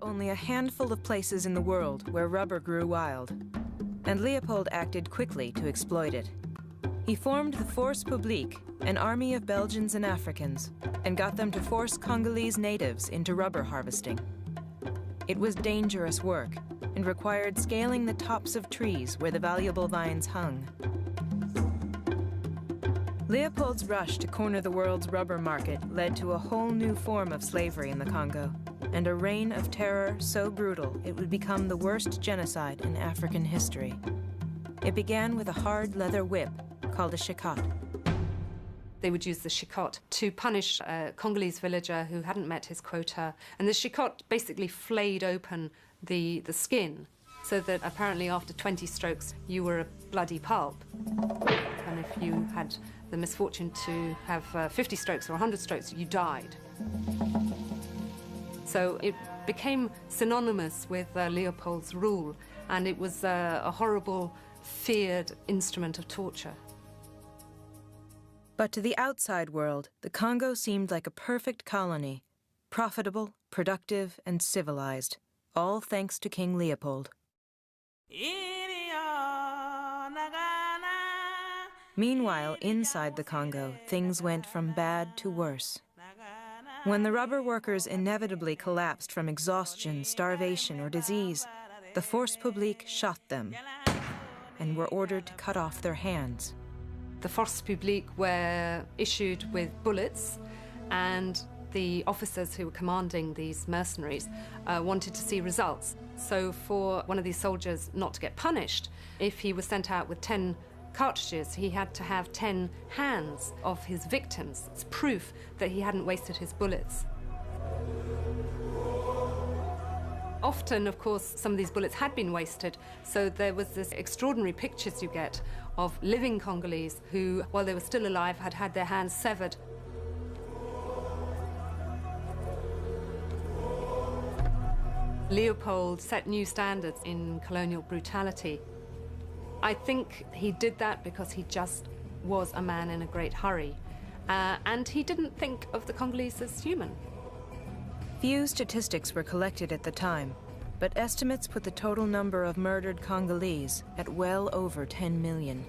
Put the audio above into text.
only a handful of places in the world where rubber grew wild, and Leopold acted quickly to exploit it. He formed the Force Publique, an army of Belgians and Africans, and got them to force Congolese natives into rubber harvesting. It was dangerous work and required scaling the tops of trees where the valuable vines hung. Leopold's rush to corner the world's rubber market led to a whole new form of slavery in the Congo, and a reign of terror so brutal it would become the worst genocide in African history. It began with a hard leather whip called a shikot. They would use the shikot to punish a Congolese villager who hadn't met his quota, and the shikot basically flayed open the skin, so that apparently after 20 strokes you were a bloody pulp. And if you had the misfortune to have 50 strokes or 100 strokes, you died. So it became synonymous with Leopold's rule, and it was a horrible, feared instrument of torture. But to the outside world, the Congo seemed like a perfect colony, profitable, productive, and civilized, all thanks to King Leopold. Meanwhile, inside the Congo, things went from bad to worse. When the rubber workers inevitably collapsed from exhaustion, starvation, or disease, the Force Publique shot them and were ordered to cut off their hands. The Force Publique were issued with bullets, and the officers who were commanding these mercenaries wanted to see results. So for one of these soldiers not to get punished, if he was sent out with 10 cartridges, he had to have 10 hands of his victims. It's proof that he hadn't wasted his bullets. Often, of course, some of these bullets had been wasted, so there was this extraordinary pictures you get of living Congolese who, while they were still alive, had had their hands severed. Leopold set new standards in colonial brutality. I think he did that because he just was a man in a great hurry, and he didn't think of the Congolese as human. Few statistics were collected at the time, but estimates put the total number of murdered Congolese at well over 10 million.